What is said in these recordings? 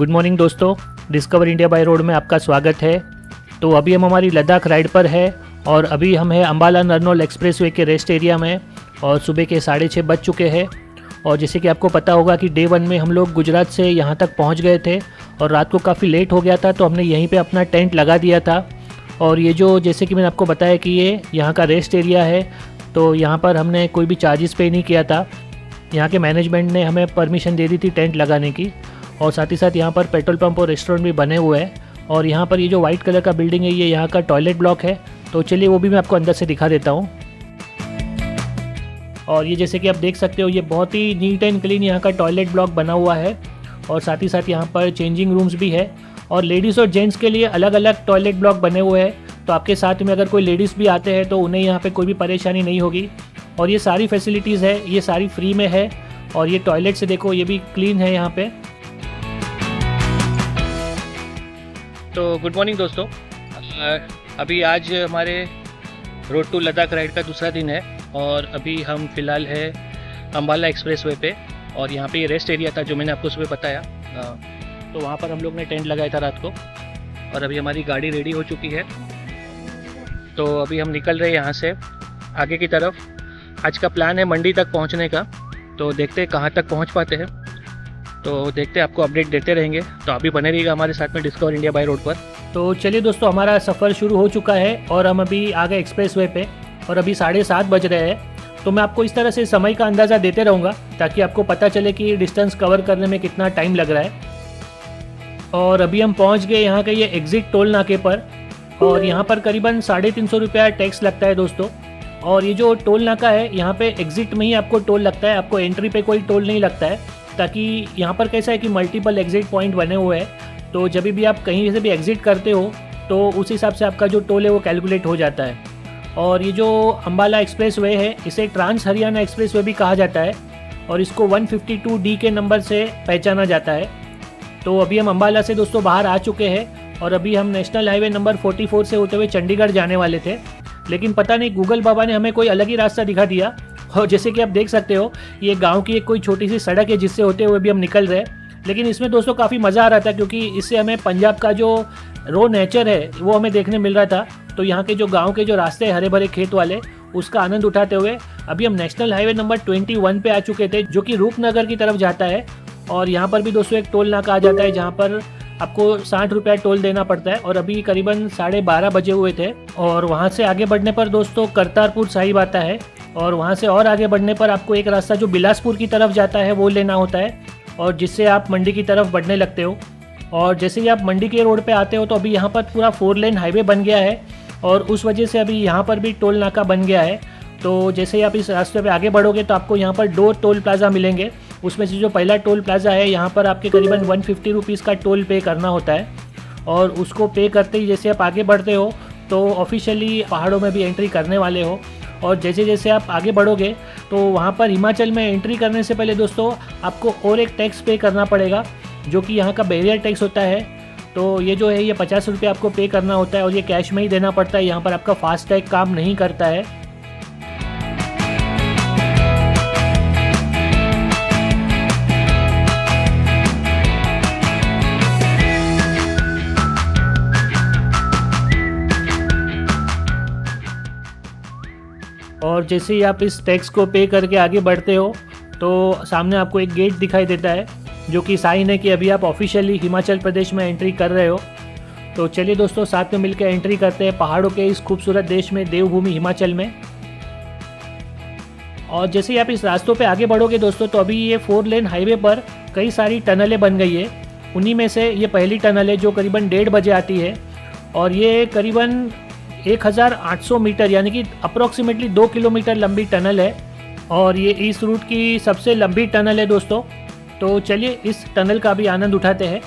Good morning दोस्तों, discover India by road में आपका स्वागत है। तो अभी हम हमारी लद्दाख राइड पर है और अभी हम हैं अम्बाला नरनौल एक्सप्रेसवे के रेस्ट एरिया में और सुबह के 6:30 बज चुके हैं। और जैसे कि आपको पता होगा कि डे 1 में हम लोग गुजरात से यहाँ तक पहुँच गए थे और रात को काफ़ी लेट हो गया था, तो हमने यहीं पे अपना टेंट लगा दिया था। और ये जो जैसे कि मैंने आपको बताया कि ये यहाँ का रेस्ट एरिया है, तो यहाँ पर हमने कोई भी चार्जेस पे नहीं किया था। यहाँ के मैनेजमेंट ने हमें परमिशन दे दी थी टेंट लगाने की। और साथ ही साथ यहाँ पर पेट्रोल पंप और रेस्टोरेंट भी बने हुए हैं। और यहाँ पर ये जो वाइट कलर का बिल्डिंग है, ये यहाँ का टॉयलेट ब्लॉक है। तो चलिए वो भी मैं आपको अंदर से दिखा देता हूँ। और ये जैसे कि आप देख सकते हो, ये बहुत ही नीट एंड क्लीन यहाँ का टॉयलेट ब्लॉक बना हुआ है। और साथ ही साथ यहाँ पर चेंजिंग रूम्स भी है और लेडीज़ और जेंट्स के लिए अलग अलग टॉयलेट ब्लॉक बने हुए हैं। तो आपके साथ में अगर कोई लेडीज़ भी आते हैं तो उन्हें यहाँ पे कोई भी परेशानी नहीं होगी। और ये सारी फैसिलिटीज़ है, ये सारी फ्री में है। और ये टॉयलेट से देखो, ये भी क्लीन है यहाँ पे। तो गुड मॉर्निंग दोस्तों, अभी आज हमारे रोड टू लद्दाख राइड का दूसरा दिन है और अभी हम फ़िलहाल है अम्बाला एक्सप्रेसवे पे। और यहाँ पे ये रेस्ट एरिया था जो मैंने आपको सुबह बताया, तो वहाँ पर हम लोग ने टेंट लगाया था रात को। और अभी हमारी गाड़ी रेडी हो चुकी है, तो अभी हम निकल रहे हैं यहाँ से आगे की तरफ। आज का प्लान है मंडी तक पहुँचने का, तो देखते हैं कहाँ तक पहुँच पाते हैं। तो देखते हैं, आपको अपडेट देते रहेंगे। तो अभी बने रहिएगा हमारे साथ में डिस्कवर इंडिया बाय रोड पर। तो चलिए दोस्तों, हमारा सफ़र शुरू हो चुका है और हम अभी आ गए एक्सप्रेसवे पे और अभी 7:30 बज रहे हैं। तो मैं आपको इस तरह से समय का अंदाज़ा देते रहूँगा ताकि आपको पता चले कि डिस्टेंस कवर करने में कितना टाइम लग रहा है। और अभी हम पहुँच गए यहाँ के ये एग्ज़िट टोल नाके पर और यहाँ पर करीबन 350 रुपया टैक्स लगता है दोस्तों। और ये जो टोल नाका है, यहाँ पे एग्ज़िट में ही आपको टोल लगता है, आपको एंट्री पे कोई टोल नहीं लगता है। ताकि यहाँ पर कैसा है कि मल्टीपल एग्ज़िट पॉइंट बने हुए हैं, तो जब भी आप कहीं से भी एग्ज़िट करते हो तो उस हिसाब से आपका जो टोल है वो कैलकुलेट हो जाता है। और ये जो अम्बाला एक्सप्रेसवे है, इसे ट्रांस हरियाणा एक्सप्रेसवे भी कहा जाता है और इसको 152D के नंबर से पहचाना जाता है। तो अभी हम अम्बाला से दोस्तों बाहर आ चुके हैं और अभी हम नेशनल हाईवे नंबर 44 से होते हुए चंडीगढ़ जाने वाले थे, लेकिन पता नहीं गूगल बाबा ने हमें कोई अलग ही रास्ता दिखा दिया। और जैसे कि आप देख सकते हो, ये गांव की एक कोई छोटी सी सड़क है जिससे होते हुए भी हम निकल रहे हैं। लेकिन इसमें दोस्तों काफ़ी मज़ा आ रहा था क्योंकि इससे हमें पंजाब का जो रो नेचर है वो हमें देखने मिल रहा था। तो यहाँ के जो गांव के जो रास्ते हरे भरे खेत वाले, उसका आनंद उठाते हुए अभी हम नेशनल हाईवे नंबर 21 पे आ चुके थे, जो कि रूपनगर की तरफ जाता है। और यहाँ पर भी दोस्तों एक टोल नाका आ जाता है जहाँ पर आपको 60 रुपया टोल देना पड़ता है। और अभी करीबन 12:30 बजे हुए थे। और वहाँ से आगे बढ़ने पर दोस्तों करतारपुर साहिब आता है और वहाँ से और आगे बढ़ने पर आपको एक रास्ता जो बिलासपुर की तरफ जाता है वो लेना होता है, और जिससे आप मंडी की तरफ बढ़ने लगते हो। और जैसे ही आप मंडी के रोड पे आते हो तो अभी यहाँ पर पूरा 4 लेन हाईवे बन गया है और उस वजह से अभी यहाँ पर भी टोल नाका बन गया है। तो जैसे ही आप इस रास्ते पे आगे बढ़ोगे तो आपको यहाँ पर 2 टोल प्लाज़ा मिलेंगे। उसमें से जो पहला टोल प्लाज़ा है, यहाँ पर आपके करीबन 150 रुपीज़ का टोल पे करना होता है। और उसको पे करते ही जैसे आप आगे बढ़ते हो तो ऑफिशियली पहाड़ों में भी एंट्री करने वाले हो। और जैसे जैसे आप आगे बढ़ोगे तो वहाँ पर हिमाचल में एंट्री करने से पहले दोस्तों आपको और एक टैक्स पे करना पड़ेगा, जो कि यहाँ का बैरियर टैक्स होता है। तो ये जो है, ये 50 रुपये आपको पे करना होता है और ये कैश में ही देना पड़ता है। यहाँ पर आपका फास्टैग काम नहीं करता है। और जैसे ही आप इस टैक्स को पे करके आगे बढ़ते हो तो सामने आपको एक गेट दिखाई देता है, जो कि साइन है कि अभी आप ऑफिशियली हिमाचल प्रदेश में एंट्री कर रहे हो। तो चलिए दोस्तों, साथ में मिलकर एंट्री करते हैं पहाड़ों के इस खूबसूरत देश में, देवभूमि हिमाचल में। और जैसे ही आप इस रास्तों पे आगे बढ़ोगे दोस्तों, तो अभी ये 4 लेन हाईवे पर कई सारी टनलें बन गई है। उन्हीं में से ये पहली टनल है जो करीबन 1:30 बजे आती है और ये करीबन 1800 मीटर यानी कि अप्रॉक्सीमेटली 2 किलोमीटर लंबी टनल है। और ये इस रूट की सबसे लंबी टनल है दोस्तों। तो चलिए इस टनल का भी आनंद उठाते हैं।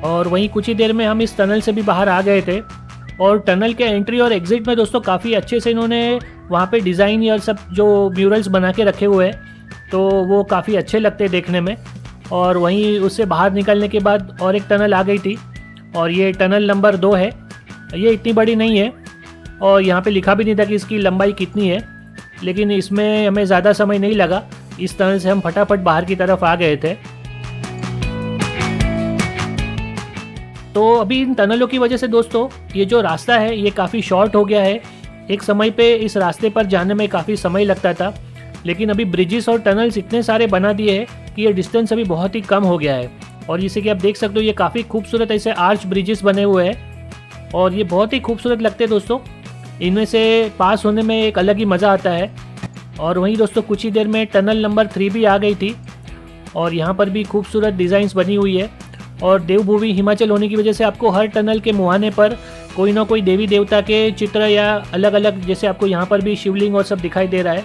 और वहीं कुछ ही देर में हम इस टनल से भी बाहर आ गए थे। और टनल के एंट्री और एग्जिट में दोस्तों काफ़ी अच्छे से इन्होंने वहाँ पे डिज़ाइन या सब जो म्यूरल्स बना के रखे हुए हैं, तो वो काफ़ी अच्छे लगते हैं देखने में। और वहीं उससे बाहर निकलने के बाद और एक टनल आ गई थी, और ये टनल नंबर 2 है। ये इतनी बड़ी नहीं है और यहाँ पे लिखा भी नहीं था कि इसकी लंबाई कितनी है, लेकिन इसमें हमें ज़्यादा समय नहीं लगा। इस टनल से हम फटाफट बाहर की तरफ आ गए थे। तो अभी इन टनलों की वजह से दोस्तों ये जो रास्ता है ये काफ़ी शॉर्ट हो गया है। एक समय पे इस रास्ते पर जाने में काफ़ी समय लगता था, लेकिन अभी ब्रिजेस और टनल्स इतने सारे बना दिए हैं कि ये डिस्टेंस अभी बहुत ही कम हो गया है। और जैसे कि आप देख सकते हो ये काफ़ी खूबसूरत ऐसे आर्च ब्रिजेस बने हुए हैं और ये बहुत ही खूबसूरत लगते हैं दोस्तों। इनमें से पास होने में एक अलग ही मज़ा आता है। और वहीं दोस्तों कुछ ही देर में टनल नंबर 3 भी आ गई थी और यहाँ पर भी खूबसूरत डिज़ाइंस बनी हुई है। और देवभूमि हिमाचल होने की वजह से आपको हर टनल के मुहाने पर कोई ना कोई देवी देवता के चित्र या अलग अलग, जैसे आपको यहाँ पर भी शिवलिंग और सब दिखाई दे रहा है,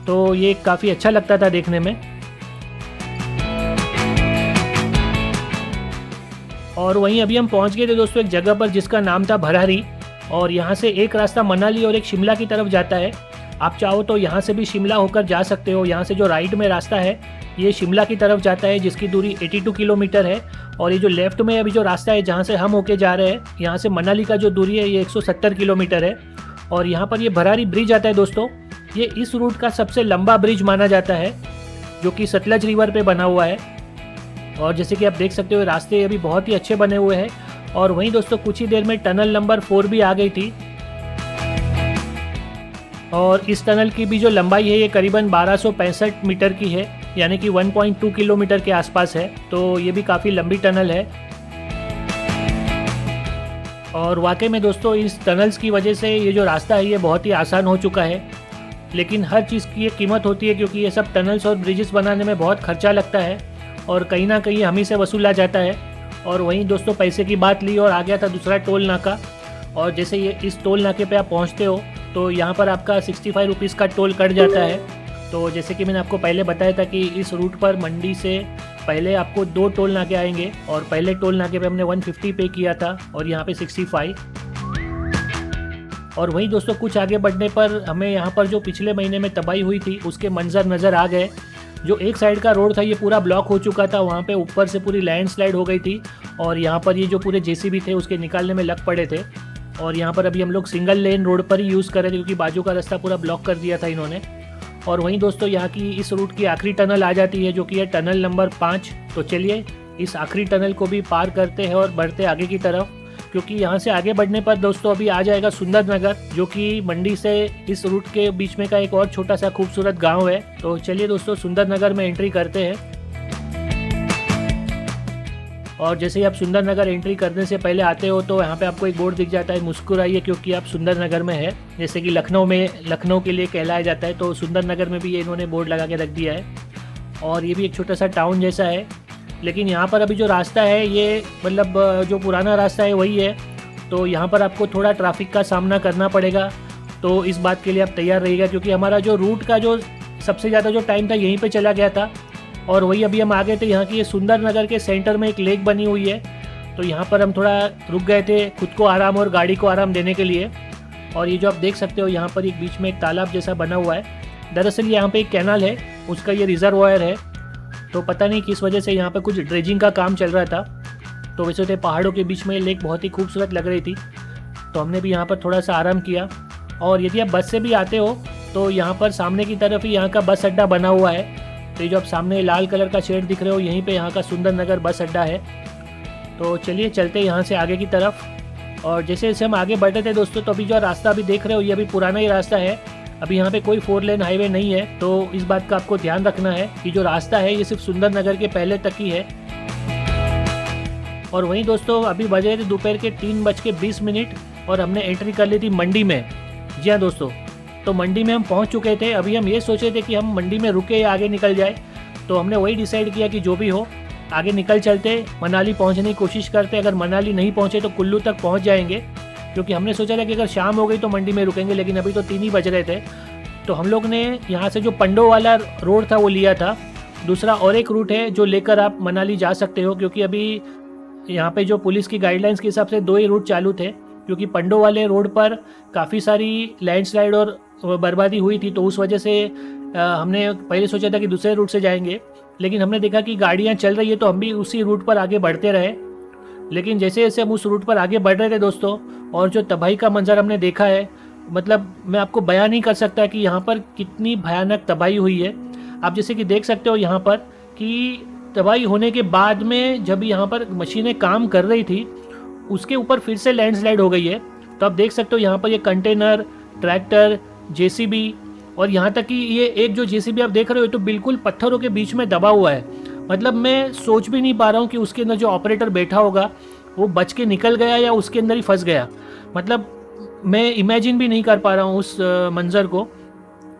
तो ये काफ़ी अच्छा लगता था देखने में। और वहीं अभी हम पहुँच गए थे दोस्तों एक जगह पर जिसका नाम था भरारी, और यहाँ से एक रास्ता मनाली और एक शिमला की तरफ जाता है। आप चाहो तो यहाँ से भी शिमला होकर जा सकते हो। यहाँ से जो राइट में रास्ता है ये शिमला की तरफ जाता है जिसकी दूरी 82 किलोमीटर है, और ये जो लेफ्ट में अभी जो रास्ता है जहाँ से हम होके जा रहे हैं यहाँ से मनाली का जो दूरी है ये 170 किलोमीटर है। और यहाँ पर ये भरारी ब्रिज आता है दोस्तों। ये इस रूट का सबसे लंबा ब्रिज माना जाता है जो कि सतलज रिवर पे बना हुआ है। और जैसे कि आप देख सकते हो रास्ते अभी बहुत ही अच्छे बने हुए हैं। और वहीं दोस्तों कुछ ही देर में टनल नंबर 4 भी आ गई थी, और इस टनल की भी जो लंबाई है ये करीबन 1265 मीटर की है, यानी कि 1.2 किलोमीटर के आसपास है। तो ये भी काफ़ी लंबी टनल है। और वाकई में दोस्तों इस टनल्स की वजह से ये जो रास्ता है ये बहुत ही आसान हो चुका है, लेकिन हर चीज़ की एक कीमत होती है क्योंकि ये सब टनल्स और ब्रिजेस बनाने में बहुत खर्चा लगता है और कहीं ना कहीं हम ही से वसूला जाता है। और वहीं दोस्तों पैसे की बात ली और आ गया था दूसरा टोल नाका। और जैसे ये इस टोल नाके पे आप पहुंचते हो तो यहाँ पर आपका 65 रुपीज़ का टोल कट जाता है। तो जैसे कि मैंने आपको पहले बताया था कि इस रूट पर मंडी से पहले आपको 2 टोल नाके आएंगे, और पहले टोल नाके पे हमने 150 पे किया था और यहाँ पे 65। और वहीं दोस्तों कुछ आगे बढ़ने पर हमें यहाँ पर जो पिछले महीने में तबाही हुई थी उसके मंजर नज़र आ गए। जो एक साइड का रोड था ये पूरा ब्लॉक हो चुका था, वहाँ पे ऊपर से पूरी लैंडस्लाइड हो गई थी और यहाँ पर ये जो पूरे जेसीबी थे उसके निकालने में लग पड़े थे। और यहाँ पर अभी हम लोग सिंगल लेन रोड पर ही यूज़ कर रहे थे क्योंकि बाजू का रास्ता पूरा ब्लॉक कर दिया था इन्होंने। और वहीं दोस्तों यहाँ की इस रूट की आखिरी टनल आ जाती है जो कि है टनल नंबर 5। तो चलिए इस आखिरी टनल को भी पार करते हैं और बढ़ते आगे की तरफ, क्योंकि यहाँ से आगे बढ़ने पर दोस्तों अभी आ जाएगा सुंदरनगर, जो कि मंडी से इस रूट के बीच में का एक और छोटा सा खूबसूरत गांव है। तो चलिए दोस्तों सुंदरनगर में एंट्री करते हैं। और जैसे ही आप सुंदरनगर एंट्री करने से पहले आते हो तो यहाँ पे आपको एक बोर्ड दिख जाता है मुस्कुराइए, क्योंकि आप सुंदरनगर में है। जैसे कि लखनऊ के लिए कहलाया जाता है, तो सुंदरनगर में भी ये इन्होंने बोर्ड लगा के रख दिया है। और ये भी एक छोटा सा टाउन जैसा है, लेकिन यहाँ पर अभी जो रास्ता है ये मतलब जो पुराना रास्ता है वही है, तो यहाँ पर आपको थोड़ा ट्रैफिक का सामना करना पड़ेगा। तो इस बात के लिए आप तैयार रहिएगा, क्योंकि हमारा जो रूट का जो सबसे ज़्यादा जो टाइम था यहीं पे चला गया था। और वही अभी हम आ गए थे यहाँ की ये सुंदरनगर के सेंटर में एक लेक बनी हुई है, तो यहाँ पर हम थोड़ा रुक गए थे खुद को आराम और गाड़ी को आराम देने के लिए। और ये जो आप देख सकते हो यहाँ पर एक बीच में एक तालाब जैसा बना हुआ है, दरअसल यहाँ पे एक कैनाल है, उसका ये रिजर्वायर है। तो पता नहीं किस वजह से यहाँ पे कुछ ड्रेजिंग का काम चल रहा था। तो वैसे तो पहाड़ों के बीच में ये लेक बहुत ही खूबसूरत लग रही थी, तो हमने भी यहाँ पर थोड़ा सा आराम किया। और यदि आप बस से भी आते हो तो यहाँ पर सामने की तरफ ही यहाँ का बस अड्डा बना हुआ है। तो ये जो आप सामने लाल कलर का शेड दिख रहे हो यहीं पे यहाँ का सुंदरनगर बस अड्डा है। तो चलिए चलते यहाँ से आगे की तरफ। और जैसे जैसे हम आगे बढ़ते थे दोस्तों, तो अभी जो रास्ता अभी देख रहे हो ये अभी पुराना ही रास्ता है, अभी यहाँ पे कोई 4 लेन हाईवे नहीं है। तो इस बात का आपको ध्यान रखना है कि जो रास्ता है ये सिर्फ सुंदरनगर के पहले तक ही है। और वहीं दोस्तों अभी बजे थे दोपहर के 3:20 और हमने एंट्री कर ली थी मंडी में। जी हाँ दोस्तों, तो मंडी में हम पहुंच चुके थे। अभी हम ये सोचे थे कि हम मंडी में रुके या आगे निकल जाए, तो हमने वही डिसाइड किया कि जो भी हो आगे निकल चलते, मनाली पहुंचने की कोशिश करते। अगर मनाली नहीं पहुंचे तो कुल्लू तक पहुंच जाएंगे, क्योंकि हमने सोचा था कि अगर शाम हो गई तो मंडी में रुकेंगे, लेकिन अभी तो 3 ही बज रहे थे। तो हम लोग ने यहाँ से जो पंडो वाला रोड था वो लिया था। दूसरा और एक रूट है जो लेकर आप मनाली जा सकते हो, क्योंकि अभी यहाँ पे जो पुलिस की गाइडलाइंस के हिसाब से 2 ही रूट चालू थे, क्योंकि पंडो वाले रोड पर काफ़ी सारी लैंडस्लाइड और बर्बादी हुई थी। तो उस वजह से हमने पहले सोचा था कि दूसरे रूट से जाएंगे, लेकिन हमने देखा कि गाड़ियाँ चल रही है तो हम भी उसी रूट पर आगे बढ़ते रहे। लेकिन जैसे जैसे हम उस रूट पर आगे बढ़ रहे थे दोस्तों, और जो तबाही का मंजर हमने देखा है, मतलब मैं आपको बयान नहीं कर सकता कि यहाँ पर कितनी भयानक तबाही हुई है। आप जैसे कि देख सकते हो यहाँ पर कि तबाही होने के बाद में जब यहाँ पर मशीनें काम कर रही थी, उसके ऊपर फिर से लैंडस्लाइड हो गई है। तो आप देख सकते हो यहाँ पर ये कंटेनर, ट्रैक्टर, जेसीबी, और यहाँ तक कि ये एक जो जेसीबी आप देख रहे हो तो बिल्कुल पत्थरों के बीच में दबा हुआ है। मतलब मैं सोच भी नहीं पा रहा हूँ कि उसके अंदर जो ऑपरेटर बैठा होगा वो बच के निकल गया या उसके अंदर ही फंस गया। मतलब मैं इमेजिन भी नहीं कर पा रहा हूँ उस मंज़र को।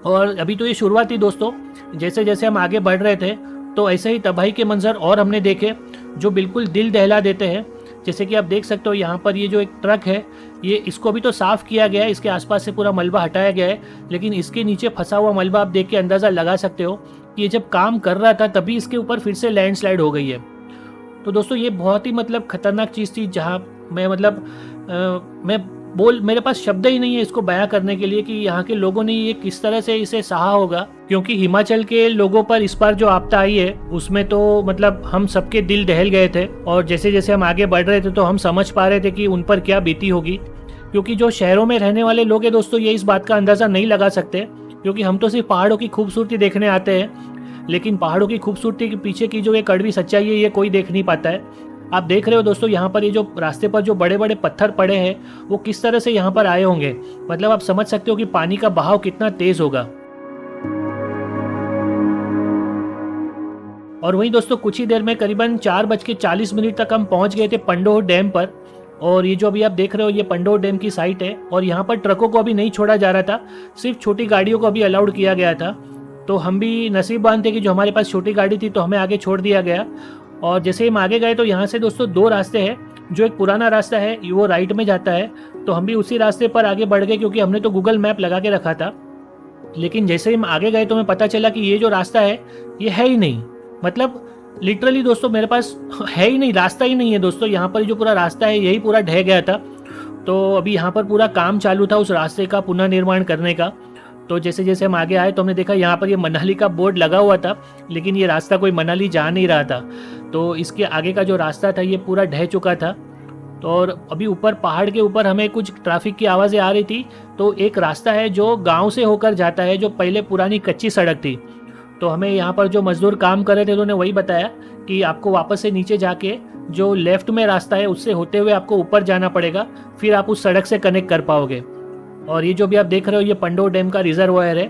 और अभी तो ये शुरुआत थी दोस्तों, जैसे जैसे हम आगे बढ़ रहे थे तो ऐसे ही तबाही के मंजर और हमने देखे जो बिल्कुल दिल दहला देते हैं। जैसे कि आप देख सकते हो यहाँ पर ये जो एक ट्रक है, ये इसको भी तो साफ़ किया गया है, इसके आसपास से पूरा मलबा हटाया गया है, लेकिन इसके नीचे फंसा हुआ मलबा आप देख के अंदाज़ा लगा सकते हो कि ये जब काम कर रहा था तभी इसके ऊपर फिर से लैंडस्लाइड हो गई है। तो दोस्तों ये बहुत ही मतलब ख़तरनाक चीज़ थी, जहाँ मैं मेरे पास शब्द ही नहीं है इसको बयां करने के लिए कि यहाँ के लोगों ने ये किस तरह से इसे सहा होगा। क्योंकि हिमाचल के लोगों पर इस बार जो आपदा आई है उसमें तो मतलब हम सबके दिल दहल गए थे, और जैसे जैसे हम आगे बढ़ रहे थे तो हम समझ पा रहे थे कि उन पर क्या बीती होगी। क्योंकि जो शहरों में रहने वाले लोग हैं दोस्तों, ये इस बात का अंदाज़ा नहीं लगा सकते, क्योंकि हम तो सिर्फ पहाड़ों की खूबसूरती देखने आते हैं, लेकिन पहाड़ों की खूबसूरती के पीछे की जो ये कड़वी सच्चाई है ये कोई देख नहीं पाता है। आप देख रहे हो दोस्तों यहाँ पर ये जो रास्ते पर जो बड़े बड़े पत्थर पड़े हैं वो किस तरह से यहाँ पर आए होंगे। मतलब आप समझ सकते हो कि पानी का बहाव कितना तेज होगा। और वहीं दोस्तों कुछ ही देर में करीबन 4:40 तक हम पहुँच गए थे पंडोह डैम पर। और ये जो अभी आप देख रहे हो ये पंडोह डैम की साइट है, और यहाँ पर ट्रकों को अभी नहीं छोड़ा जा रहा था, सिर्फ छोटी गाड़ियों को अभी अलाउड किया गया था। तो हम भी नसीबवान थे कि जो हमारे पास छोटी गाड़ी थी तो हमें आगे छोड़ दिया गया। और जैसे हम आगे गए तो यहाँ से दोस्तों 2 रास्ते हैं। जो एक पुराना रास्ता है वो राइट में जाता है, तो हम भी उसी रास्ते पर आगे बढ़ गए, क्योंकि हमने तो गूगल मैप लगा के रखा था। लेकिन जैसे हम आगे गए तो हमें पता चला कि ये जो रास्ता है ये है ही नहीं। मतलब लिटरली दोस्तों मेरे पास है ही नहीं, रास्ता ही नहीं है दोस्तों। यहाँ पर जो पूरा रास्ता है यही पूरा ढह गया था। तो अभी यहाँ पर पूरा काम चालू था उस रास्ते का पुनर्निर्माण करने का। तो जैसे जैसे हम आगे आए तो हमने देखा यहाँ पर ये मनाली का बोर्ड लगा हुआ था, लेकिन ये रास्ता कोई मनाली जा नहीं रहा था। तो इसके आगे का जो रास्ता था ये पूरा ढह चुका था। तो और अभी ऊपर पहाड़ के ऊपर हमें कुछ ट्रैफिक की आवाज़ें आ रही थी। तो एक रास्ता है जो गांव से होकर जाता है, जो पहले पुरानी कच्ची सड़क थी। तो हमें यहाँ पर जो मजदूर काम कर रहे थे उन्होंने वही बताया कि आपको वापस से नीचे जाके जो लेफ्ट में रास्ता है उससे होते हुए आपको ऊपर जाना पड़ेगा, फिर आप उस सड़क से कनेक्ट कर पाओगे। और ये जो भी आप देख रहे हो ये पंडोह डैम का रिजर्वायर है।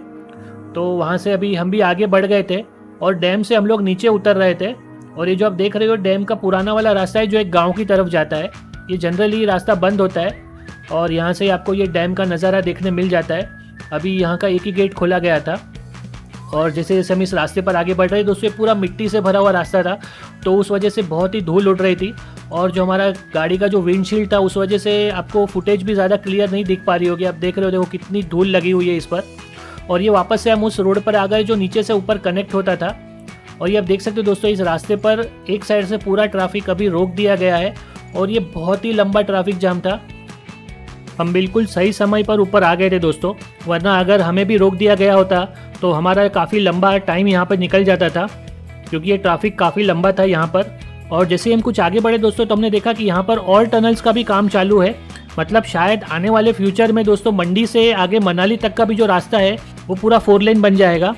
तो वहाँ से अभी हम भी आगे बढ़ गए थे और डैम से हम लोग नीचे उतर रहे थे। और ये जो आप देख रहे हो डैम का पुराना वाला रास्ता है जो एक गांव की तरफ जाता है। ये जनरली रास्ता बंद होता है और यहाँ से आपको ये डैम का नज़ारा देखने मिल जाता है। अभी यहाँ का एक ही गेट खोला गया था। और जैसे जैसे हम इस रास्ते पर आगे बढ़ रहे थे उससे पूरा मिट्टी से भरा हुआ रास्ता था, तो उस वजह से बहुत ही धूल उड़ रही थी। और जो हमारा गाड़ी का जो विंडशील्ड था उस वजह से आपको फुटेज भी ज़्यादा क्लियर नहीं दिख पा रही होगी। आप देख रहे हो देखो कितनी धूल लगी हुई है इस पर। और ये वापस से हम उस रोड पर आ गए जो नीचे से ऊपर कनेक्ट होता था। और ये आप देख सकते हो दोस्तों इस रास्ते पर एक साइड से पूरा ट्रैफिक अभी रोक दिया गया है और ये बहुत ही लंबा ट्रैफिक जाम था। हम बिल्कुल सही समय पर ऊपर आ गए थे दोस्तों, वरना अगर हमें भी रोक दिया गया होता तो हमारा काफ़ी लंबा टाइम यहाँ पर निकल जाता था, क्योंकि ये ट्रैफिक काफ़ी लंबा था यहाँ पर। और जैसे हम कुछ आगे बढ़े दोस्तों तो हमने देखा कि यहाँ पर और टनल्स का भी काम चालू है। मतलब शायद आने वाले फ्यूचर में दोस्तों मंडी से आगे मनाली तक का भी जो रास्ता है वो पूरा 4 लेन बन जाएगा।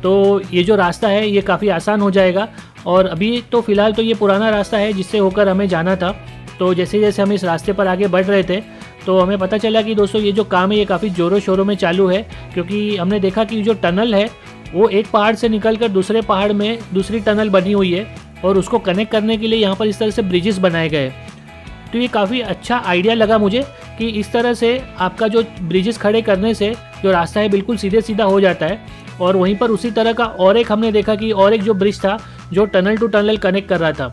तो ये जो रास्ता है ये काफ़ी आसान हो जाएगा। और अभी तो फ़िलहाल तो ये पुराना रास्ता है जिससे होकर हमें जाना था। तो जैसे जैसे हम इस रास्ते पर आगे बढ़ रहे थे तो हमें पता चला कि दोस्तों ये जो काम है ये काफ़ी ज़ोरों शोरों में चालू है, क्योंकि हमने देखा कि जो टनल है वो एक पहाड़ से निकलकर दूसरे पहाड़ में दूसरी टनल बनी हुई है और उसको कनेक्ट करने के लिए यहाँ पर इस तरह से ब्रिजेस बनाए गए। तो ये काफ़ी अच्छा आइडिया लगा मुझे कि इस तरह से आपका जो ब्रिजेस खड़े करने से जो रास्ता है बिल्कुल सीधे सीधा हो जाता है। और वहीं पर उसी तरह का और एक हमने देखा कि और एक जो ब्रिज था जो टनल टू टनल कनेक्ट कर रहा था।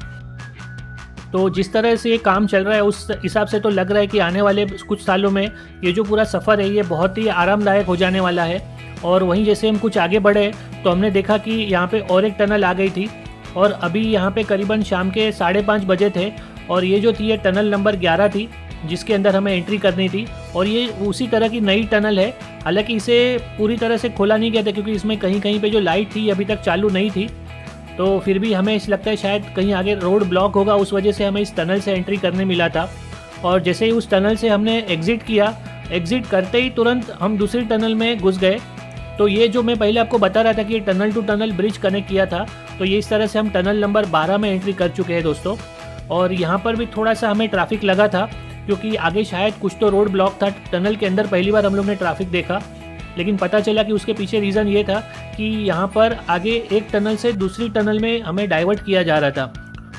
तो जिस तरह से ये काम चल रहा है उस हिसाब से तो लग रहा है कि आने वाले कुछ सालों में ये जो पूरा सफ़र है ये बहुत ही आरामदायक हो जाने वाला है। और वहीं जैसे हम कुछ आगे बढ़े तो हमने देखा कि यहाँ पे और एक टनल आ गई थी और अभी यहाँ पे करीबन शाम के 5:30 बजे थे और ये जो थी ये टनल नंबर 11 थी। जिसके अंदर हमें एंट्री करनी थी। और ये उसी तरह की नई टनल है, हालांकि इसे पूरी तरह से खोला नहीं गया था क्योंकि इसमें कहीं कहीं पे जो लाइट थी अभी तक चालू नहीं थी। तो फिर भी हमें लगता है शायद कहीं आगे रोड ब्लॉक होगा, उस वजह से हमें इस टनल से एंट्री करने मिला था। और जैसे ही उस टनल से हमने एग्ज़िट किया, एग्ज़िट करते ही तुरंत हम दूसरी टनल में घुस गए। तो ये जो मैं पहले आपको बता रहा था कि ये tunnel to tunnel bridge connect किया था, तो ये इस तरह से हम टनल नंबर 12 में एंट्री कर चुके हैं दोस्तों। और यहाँ पर भी थोड़ा सा हमें ट्रैफिक लगा था क्योंकि आगे शायद कुछ तो रोड ब्लॉक था। टनल के अंदर पहली बार हम लोग ने ट्रैफिक देखा, लेकिन पता चला कि उसके पीछे रीज़न ये था कि यहाँ पर आगे एक टनल से दूसरी टनल में हमें डाइवर्ट किया जा रहा था।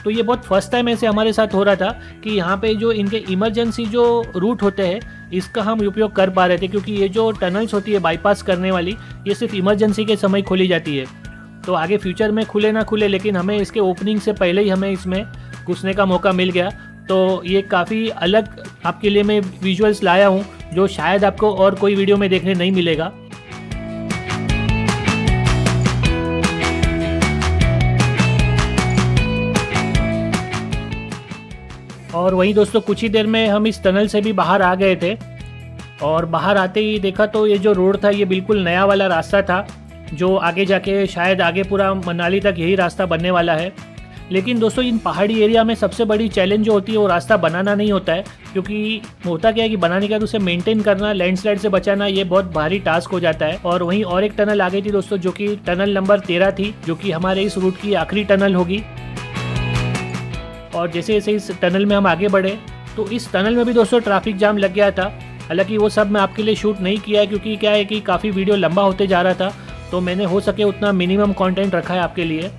तो ये बहुत फर्स्ट टाइम ऐसे हमारे साथ हो रहा था कि यहाँ पे जो इनके इमरजेंसी जो रूट होते हैं इसका हम उपयोग कर पा रहे थे, क्योंकि ये जो टनल्स होती है बाईपास करने वाली, ये सिर्फ इमरजेंसी के समय खोली जाती है। तो आगे फ्यूचर में खुले ना खुले, लेकिन हमें इसके ओपनिंग से पहले ही हमें इसमें घुसने का मौका मिल गया। तो ये काफ़ी अलग आपके लिए मैं विजुअल्स लाया हूँ जो शायद आपको और कोई वीडियो में देखने नहीं मिलेगा। और वहीं दोस्तों कुछ ही देर में हम इस टनल से भी बाहर आ गए थे। और बाहर आते ही देखा तो ये जो रोड था ये बिल्कुल नया वाला रास्ता था, जो आगे जाके शायद आगे पूरा मनाली तक यही रास्ता बनने वाला है। लेकिन दोस्तों इन पहाड़ी एरिया में सबसे बड़ी चैलेंज जो होती है वो रास्ता बनाना नहीं होता है, क्योंकि होता क्या है कि बनाने के बाद उसे मेंटेन करना, लैंडस्लाइड से बचाना, ये बहुत भारी टास्क हो जाता है। और वहीं और एक टनल आ गई थी दोस्तों, जो कि टनल नंबर 13 थी, जो कि हमारे इस रूट की आखिरी टनल होगी। और जैसे जैसे इस टनल में हम आगे बढ़े तो इस टनल में भी दोस्तों ट्रैफिक जाम लग गया था। हालांकि वो सब मैं आपके लिए शूट नहीं किया है, क्योंकि क्या है कि काफ़ी वीडियो लंबा होते जा रहा था, तो मैंने हो सके उतना मिनिमम कंटेंट रखा है आपके लिए।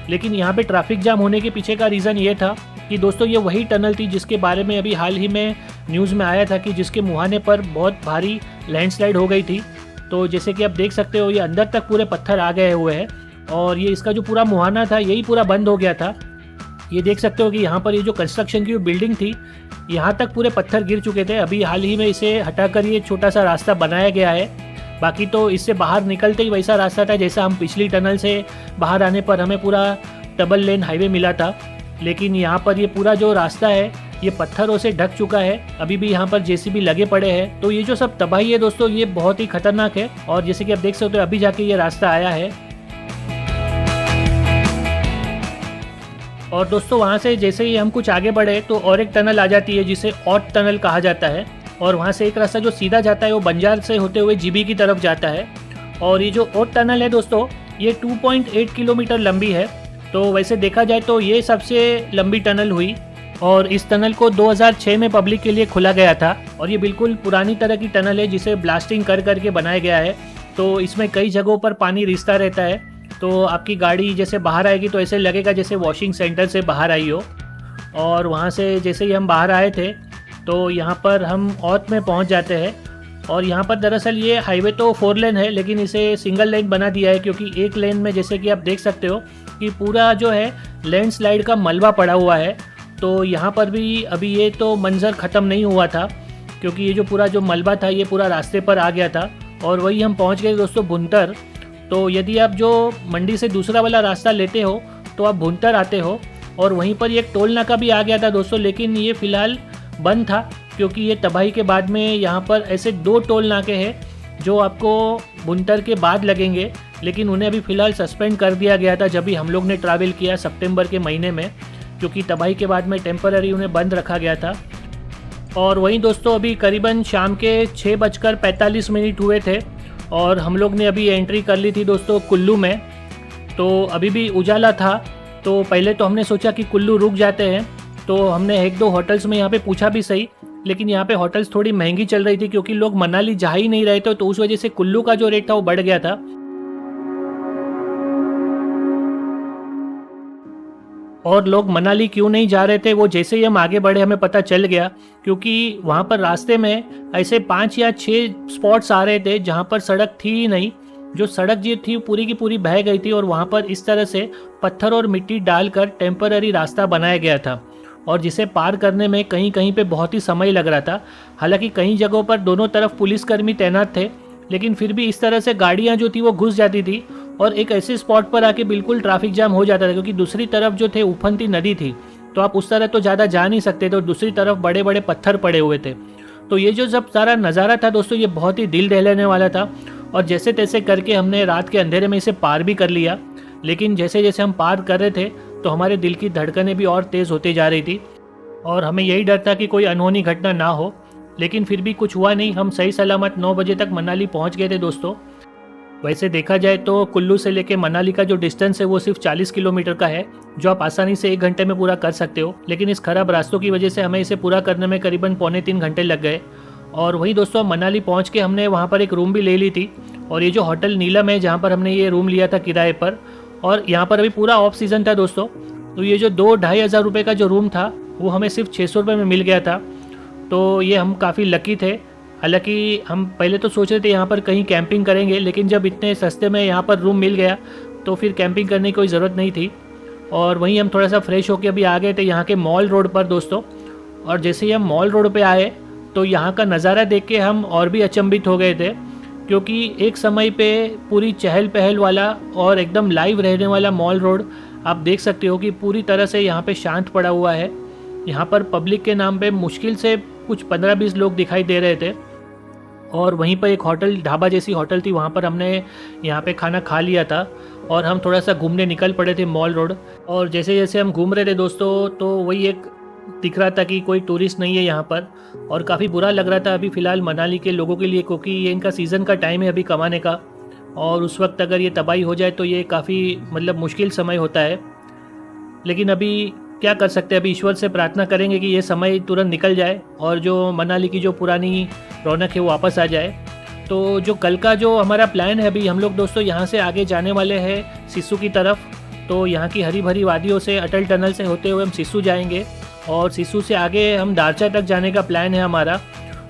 लेकिन यहाँ पे ट्रैफिक जाम होने के पीछे का रीज़न ये था कि दोस्तों ये वही टनल थी जिसके बारे में अभी हाल ही में न्यूज़ में आया था कि जिसके मुहाने पर बहुत भारी लैंडस्लाइड हो गई थी। तो जैसे कि आप देख सकते हो ये अंदर तक पूरे पत्थर आ गए हुए हैं और ये इसका जो पूरा मुहाना था यही पूरा बंद हो गया था। ये देख सकते हो कि यहाँ पर ये जो कंस्ट्रक्शन की बिल्डिंग थी यहाँ तक पूरे पत्थर गिर चुके थे। अभी हाल ही में इसे हटाकर ये छोटा सा रास्ता बनाया गया है। बाकी तो इससे बाहर निकलते ही वैसा रास्ता था जैसा हम पिछली टनल से बाहर आने पर हमें पूरा डबल लेन हाईवे मिला था। लेकिन यहाँ पर ये पूरा जो रास्ता है ये पत्थरों से ढक चुका है, अभी भी यहाँ पर जेसीबी लगे पड़े हैं। तो ये जो सब तबाही है दोस्तों ये बहुत ही खतरनाक है। और जैसे कि आप देख सकते हो अभी जाके ये रास्ता आया है। और दोस्तों वहाँ से जैसे ही हम कुछ आगे बढ़े तो और एक टनल आ जाती है जिसे ऑट टनल कहा जाता है। और वहाँ से एक रास्ता जो सीधा जाता है वो बंजार से होते हुए जीबी की तरफ जाता है। और ये जो ऑट टनल है दोस्तों ये 2.8 किलोमीटर लंबी है। तो वैसे देखा जाए तो ये सबसे लंबी टनल हुई। और इस टनल को 2006 में पब्लिक के लिए खोला गया था। और ये बिल्कुल पुरानी तरह की टनल है जिसे ब्लास्टिंग कर करके बनाया गया है। तो इसमें कई जगहों पर पानी रिसता रहता है, तो आपकी गाड़ी जैसे बाहर आएगी तो ऐसे लगेगा जैसे वॉशिंग सेंटर से बाहर आई हो। और वहाँ से जैसे ही हम बाहर आए थे तो यहाँ पर हम औत में पहुँच जाते हैं। और यहाँ पर दरअसल ये हाईवे तो 4 लेन है लेकिन इसे सिंगल लेन बना दिया है, क्योंकि एक लेन में जैसे कि आप देख सकते हो कि पूरा जो है लैंडस्लाइड का मलबा पड़ा हुआ है। तो यहाँ पर भी अभी ये तो मंजर ख़त्म नहीं हुआ था, क्योंकि ये जो पूरा जो मलबा था ये पूरा रास्ते पर आ गया था। और वही हम पहुँच गए दोस्तों भुंतर। तो यदि आप जो मंडी से दूसरा वाला रास्ता लेते हो तो आप भुंतर आते हो। और वहीं पर एक टोल नाका भी आ गया था दोस्तों, लेकिन ये फ़िलहाल बंद था, क्योंकि ये तबाही के बाद में यहाँ पर ऐसे 2 टोल नाके हैं जो आपको भुंतर के बाद लगेंगे, लेकिन उन्हें अभी फ़िलहाल सस्पेंड कर दिया गया था जब भी हम लोग ने ट्रैवल किया सितंबर के महीने में, क्योंकि तबाही के बाद में टेम्पररी उन्हें बंद रखा गया था। और वहीं दोस्तों अभी करीबन शाम के 6:45 हुए थे और हम लोग ने अभी एंट्री कर ली थी दोस्तों कुल्लू में। तो अभी भी उजाला था, तो पहले तो हमने सोचा कि कुल्लू रुक जाते हैं। तो हमने 1-2 होटल्स में यहाँ पे पूछा भी सही, लेकिन यहाँ पे होटल्स थोड़ी महंगी चल रही थी क्योंकि लोग मनाली जा ही नहीं रहे थे, तो उस वजह से कुल्लू का जो रेट था वो बढ़ गया था। और लोग मनाली क्यों नहीं जा रहे थे वो जैसे ही हम आगे बढ़े हमें पता चल गया, क्योंकि वहाँ पर रास्ते में ऐसे 5 या 6 स्पॉट्स आ रहे थे जहाँ पर सड़क थी ही नहीं। जो सड़क जी थी पूरी की पूरी बह गई थी और वहाँ पर इस तरह से पत्थर और मिट्टी डालकर टेम्पररी रास्ता बनाया गया था, और जिसे पार करने में कहीं कहीं पे बहुत ही समय लग रहा था। हालांकि कई जगहों पर दोनों तरफ पुलिसकर्मी तैनात थे, लेकिन फिर भी इस तरह से गाड़ियाँ जो थी वो घुस जाती थी और एक ऐसे स्पॉट पर आके बिल्कुल ट्रैफिक जाम हो जाता था, क्योंकि दूसरी तरफ जो थे उफनती नदी थी, तो आप उस तरह तो ज़्यादा जा नहीं सकते थे और दूसरी तरफ बड़े बड़े पत्थर पड़े हुए थे। तो ये जो सब सारा नज़ारा था दोस्तों, ये बहुत ही दिल दहलाने वाला था और जैसे तैसे करके हमने रात के अंधेरे में इसे पार भी कर लिया। लेकिन जैसे जैसे हम पार कर रहे थे तो हमारे दिल की धड़कनें भी और तेज़ होती जा रही थी और हमें यही डर था कि कोई अनहोनी घटना ना हो। लेकिन फिर भी कुछ हुआ नहीं, हम सही सलामत 9 बजे तक मनाली पहुंच गए थे दोस्तों। वैसे देखा जाए तो कुल्लू से लेके मनाली का जो डिस्टेंस है वो सिर्फ 40 किलोमीटर का है, जो आप आसानी से 1 घंटे में पूरा कर सकते हो। लेकिन इस खराब रास्तों की वजह से हमें इसे पूरा करने में करीबन 2.25 घंटे लग गए। और वहीं दोस्तों मनाली पहुंच के हमने वहां पर एक रूम भी ले ली थी और ये जो होटल नीलम है जहां पर हमने ये रूम लिया था किराए पर, और यहाँ पर अभी पूरा ऑफ सीज़न था दोस्तों, तो ये जो 2-2.5 हज़ार रुपये का जो रूम था वो हमें सिर्फ 600 रुपये में मिल गया था। तो ये हम काफ़ी लकी थे। हालांकि हम पहले तो सोच रहे थे यहाँ पर कहीं कैंपिंग करेंगे, लेकिन जब इतने सस्ते में यहाँ पर रूम मिल गया तो फिर कैंपिंग करने की कोई ज़रूरत नहीं थी। और वहीं हम थोड़ा सा फ्रेश होकर अभी आ गए थे यहाँ के मॉल रोड पर दोस्तों। और जैसे ही हम मॉल रोड पे आए तो यहाँ का नज़ारा देख के हम और भी अचंभित हो गए थे, क्योंकि एक समय पे पूरी चहल पहल वाला और एकदम लाइव रहने वाला मॉल रोड आप देख सकते हो कि पूरी तरह से यहाँ पे शांत पड़ा हुआ है। यहाँ पर पब्लिक के नाम पे मुश्किल से कुछ 15-20 लोग दिखाई दे रहे थे। और वहीं पर एक होटल, ढाबा जैसी होटल थी, वहाँ पर हमने यहाँ पे खाना खा लिया था और हम थोड़ा सा घूमने निकल पड़े थे मॉल रोड। और जैसे जैसे हम घूम रहे थे दोस्तों तो वही एक दिख रहा था कि कोई टूरिस्ट नहीं है यहाँ पर, और काफ़ी बुरा लग रहा था अभी फ़िलहाल मनाली के लोगों के लिए, क्योंकि ये इनका सीज़न का टाइम है अभी कमाने का, और उस वक्त अगर ये तबाही हो जाए तो ये काफ़ी मतलब मुश्किल समय होता है। लेकिन अभी क्या कर सकते हैं, अभी ईश्वर से प्रार्थना करेंगे कि ये समय तुरंत निकल जाए और जो मनाली की जो पुरानी रौनक है वो वापस आ जाए। तो जो कल का जो हमारा प्लान है, अभी हम लोग दोस्तों यहाँ से आगे जाने वाले हैं सिस्सू की तरफ। तो यहाँ की हरी भरी वादियों से अटल टनल से होते हुए हम सिस्सू जाएंगे और सिस्सू से आगे हम दारचा तक जाने का प्लान है हमारा।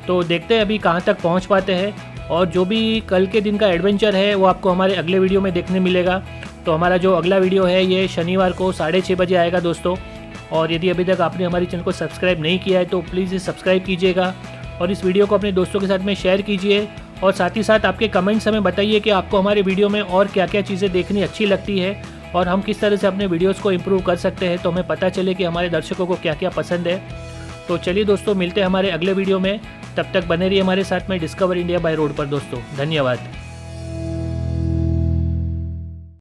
तो देखते हैं अभी कहाँ तक पहुँच पाते हैं, और जो भी कल के दिन का एडवेंचर है वो आपको हमारे अगले वीडियो में देखने मिलेगा। तो हमारा जो अगला वीडियो है ये शनिवार को 6:30 बजे आएगा दोस्तों। और यदि अभी तक आपने हमारे चैनल को सब्सक्राइब नहीं किया है तो प्लीज़ इसे सब्सक्राइब कीजिएगा और इस वीडियो को अपने दोस्तों के साथ में शेयर कीजिए। और साथ ही साथ आपके कमेंट्स हमें बताइए कि आपको हमारे वीडियो में और क्या क्या चीज़ें देखनी अच्छी लगती है और हम किस तरह से अपने वीडियोज़ को इम्प्रूव कर सकते हैं, तो हमें पता चले कि हमारे दर्शकों को क्या क्या पसंद है। तो चलिए दोस्तों, मिलते हैं हमारे अगले वीडियो में। तब तक बने रहिए हमारे साथ में डिस्कवर इंडिया बाय रोड पर दोस्तों। धन्यवाद।